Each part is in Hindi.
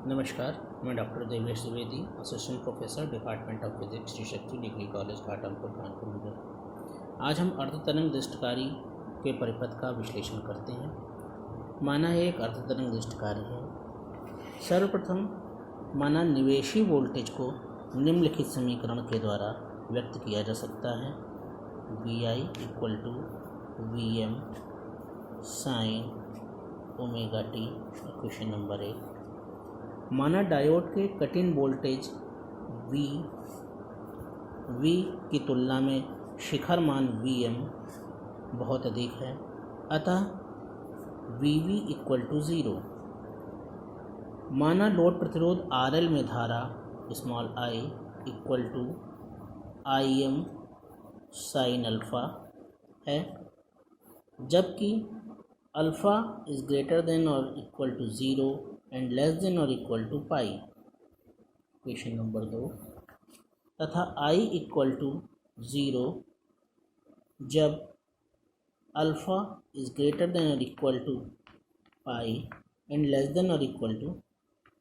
नमस्कार, मैं doctor Devesh Dwivedi, assistant professor department of physics Shri Shakti degree college Ghatampur Kanpur Munger. आज हम अर्धतरंग दृष्टकारी के परिपथ का विश्लेषण करते हैं। माना एक अर्धतरंग दृष्टकारी है। सर्वप्रथम माना निवेशी वोल्टेज को निम्नलिखित समीकरण के द्वारा व्यक्त किया जा सकता है। VI = VM sin omega T, equation number 1। माना डायोड के कट इन वोल्टेज V की तुलना में शिखर मान Vm बहुत अधिक है, अतः VV = 0। माना लोड प्रतिरोध RL में धारा i = Im sin अल्फ़ा है, जबकि अल्फ़ा इज़ ग्रेटर देन और equal to 0 and less than और equal to pi, equation number 2। तथा I = 0 जब अल्फ़ा इज़ ग्रेटर देन और equal to pi and less than और equal to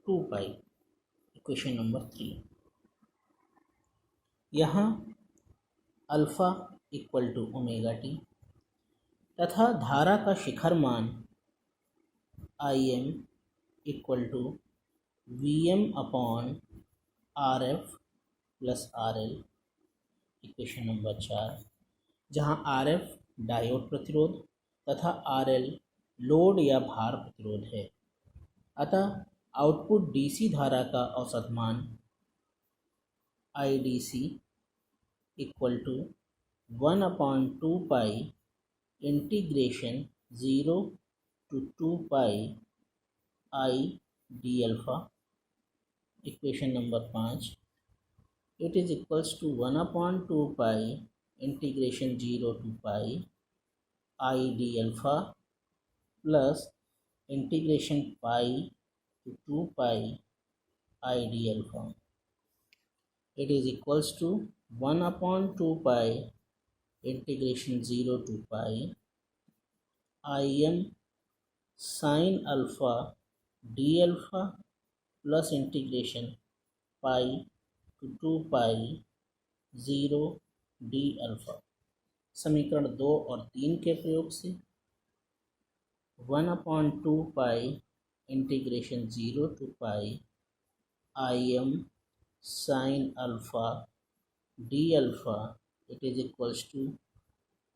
2 pi, equation number 3। यहाँ अल्फ़ा = ओमेगा टी तथा धारा का शिखर मान Im = Vm/Rf + RL, equation number 4, जहाँ Rf डायोड प्रतिरोध तथा RL लोड या भार प्रतिरोध है। अतः आउटपुट DC धारा का औसत मान IDC = 1/2 pi integration 0 to 2 pi I d-alpha, equation number 5। It is equals to 1/2 pi integration 0 to pi I d-alpha plus integration pi to 2 pi I d-alpha। It is equals to 1/2 pi integration 0 to pi Im sin alpha d-alpha plus integration pi to 2 pi 0 d-alpha। समीकरण 2 और 3 के प्रयोग से 1/2 pi integration 0 to pi Im sin alpha d-alpha, it is equals to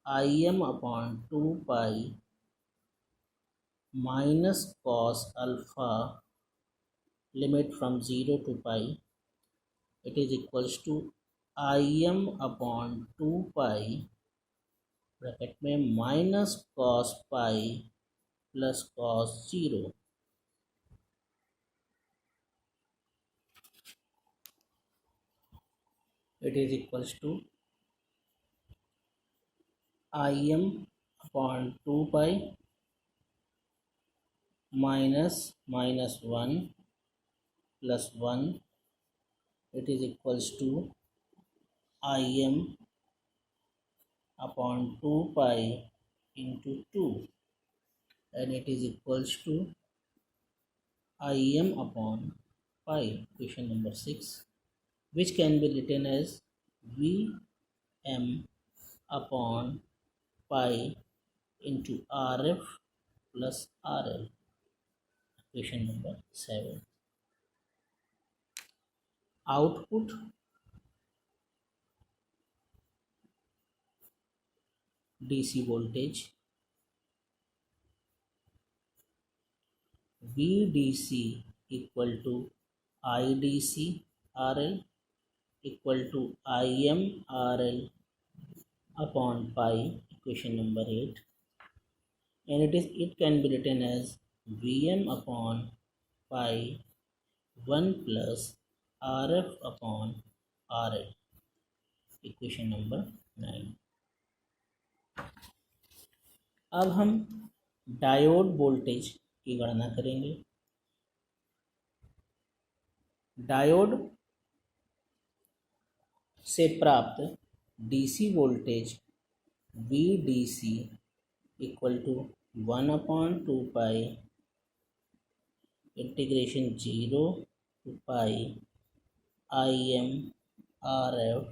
Im/2 pi minus cos alpha limit from 0 to pi, it is equals to Im/2 pi bracket में minus cos pi plus cos 0, it is equals to Im/2 pi minus 1 plus 1, it is equals to Im/2 pi into 2, and it is equals to Im/pi, equation number 6, which can be written as Vm/pi into Rf plus RL, equation number 7। Output DC voltage VDC = IDC RL = IM/RL upon pi, equation number 8, and it can be written as Vm/pi 1 plus Rf/RL, equation number 9। अब हम डायोड वोल्टेज की गणना करेंगे। डायोड से प्राप्त DC voltage VDC = 1/2 pi integration 0 to pi Im RF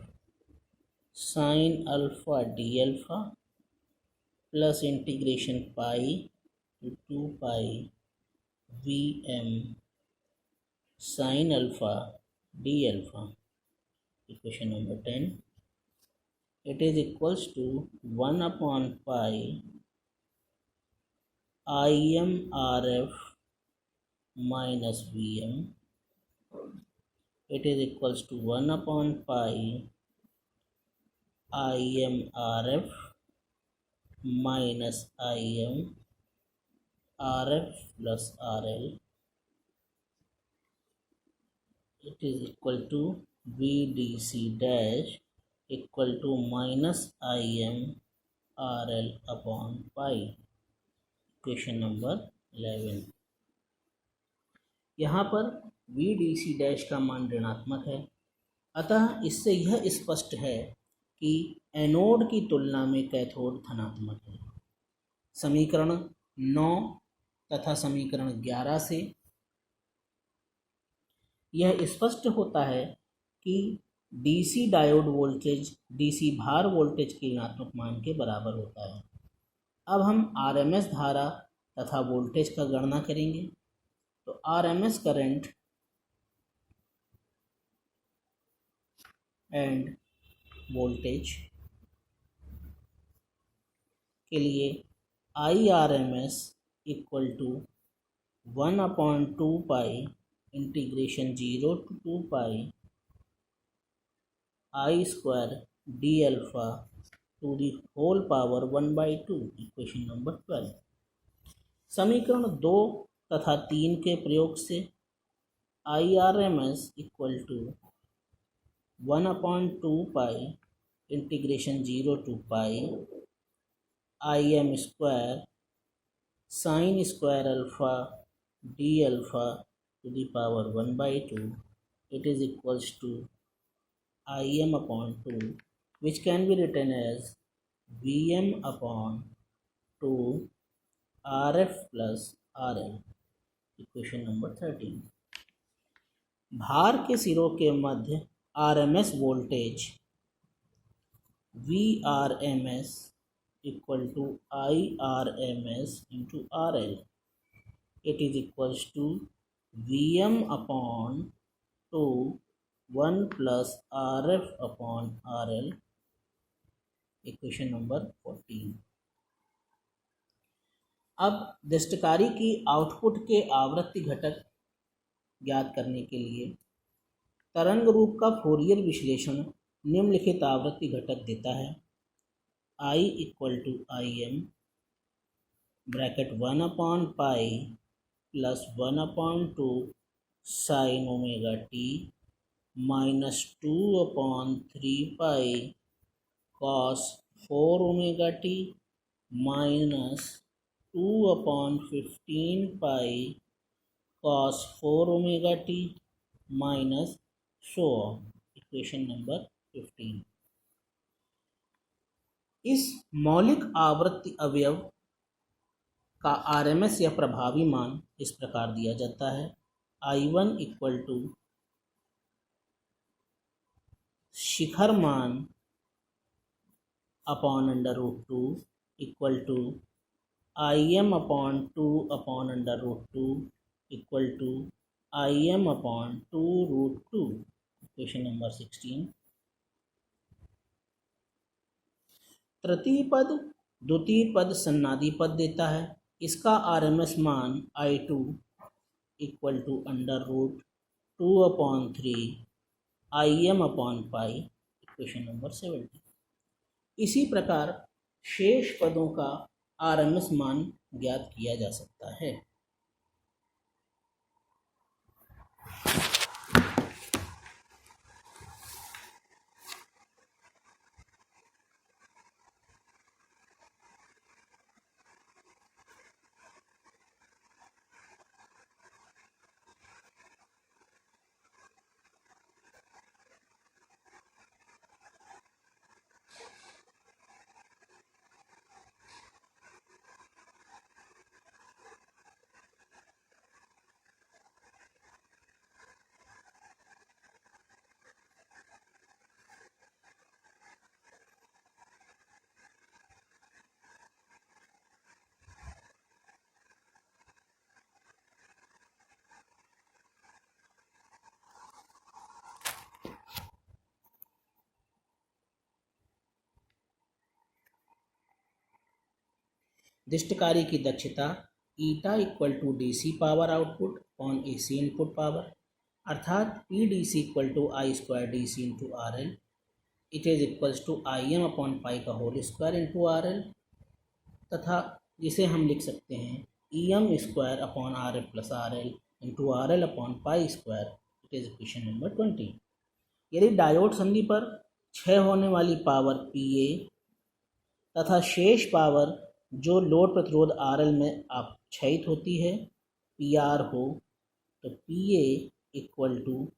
sin alpha d alpha plus integration pi to 2 pi Vm sin alpha d alpha. Equation number 10. It is equals to 1 upon pi Im RF minus Vm. It is equals to 1 upon pi Im RF minus Im RF plus RL. It is equal to VDC dash equal to minus Im RL upon pi. Equation number 11. यहाँ पर VDC डैश का मान ऋणात्मक है, अतः इससे यह स्पष्ट है कि एनोड की तुलना में कैथोड धनात्मक है। समीकरण 9 तथा समीकरण 11 से यह स्पष्ट होता है कि डीसी डायोड वोल्टेज डीसी भार वोल्टेज के ऋणात्मक मान के बराबर होता है। अब हम आरएमएस धारा तथा वोल्टेज का गणना करेंगे। तो आरएमएस करंट एंड वोल्टेज के लिए I R M S equal to 1/2 pi integration 0 to 2 pi I square D alpha to the whole power 1/2। Equation number 12। समीकरण 2 तथा 3 के प्रयोग से I R M S equal to 1/2 pi integration 0 to pi I M square sine square alpha D alpha to the power 1/2. It is equals to Im upon 2, which can be written as Vm upon 2 Rf plus Rl. Equation number 13. भार के सिरों के मध्य RMS voltage VRMS equal to IRMS into RL. It is equals to Vm upon 2 1 plus Rf upon RL. Equation number 14. अब दृष्टकारी की आउटपुट के आवृत्ति घटक ज्ञात करने के लिए तरंग रूप का फूरियर विश्लेषण निम्नलिखित आवृत्ति घटक देता है। I equal to Im bracket 1/पाई plus 1/2 sine omega t minus 2/3 pi cos 4 omega t minus 2/15 pi cos 4 omega t minus 100। Equation number 15। इस मौलिक आवृत्ति अवयव का आरएमएस या प्रभावी मान इस प्रकार दिया जाता है। I1 इक्वल टू शिखर मान upon √2 equal to Im upon 2 upon √2 equal to Im upon 2√2। Equation number 16। तृतीय पद द्वितीय पद सन्नादी पद देता है। इसका आरएमएस मान I2 equal to √2/3 Im upon pi. Equation number 17। इसी प्रकार शेष पदों का आरएमएस मान ज्ञात किया जा सकता है। दृष्टकारी की दक्षता eta equal to DC power output on AC input power, अर्थात PDC equal to I square DC into RL, it is equals to IM upon pi का होल स्क्वायर इंटू RL, तथा जिसे हम लिख सकते हैं EM square upon RF plus RL into RL upon pi square, it is equation number 20। यदि डायोड संधि पर क्षय होने वाली पावर PA तथा शेष पावर जो लोड प्रतिरोध RL में अपक्षयित होती है PR हो, तो PA equal to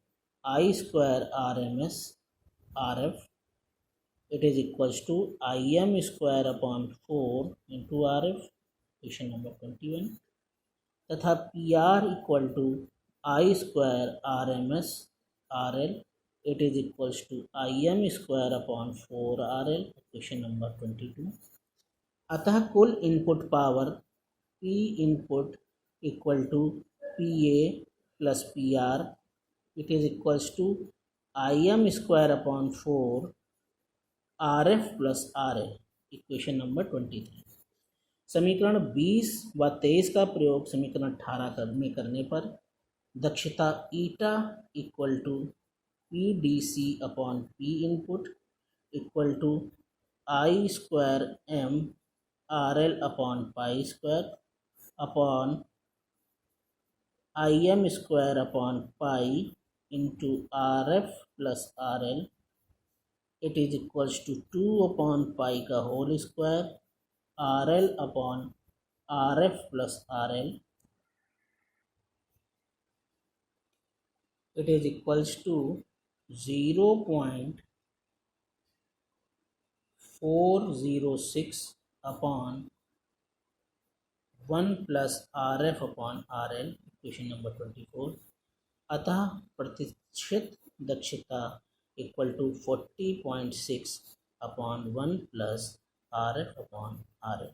I square RMS RF, it is equals to IM square upon 4 into RF, question number 21, तथा PR equal to I square RMS RL, it is equals to IM square upon 4 RL, question number 22। अतः कुल input power P input equal to PA plus PR, it is equals to IM square upon 4 RF plus RL, equation number 23। समीकरण 20 व 23 का प्रयोग समीकरण 18 में करने पर दक्षता eta equal to PDC upon P input equal to I square M RL upon pi square upon IM square upon pi into RF plus RL, it is equals to 2 upon pi का whole square RL upon RF plus RL, it is equals to 0.406 upon 1 plus RF upon RL, equation number 24। अतः प्रतिशत दक्षता equal to 40.6 upon 1 plus RF upon RL।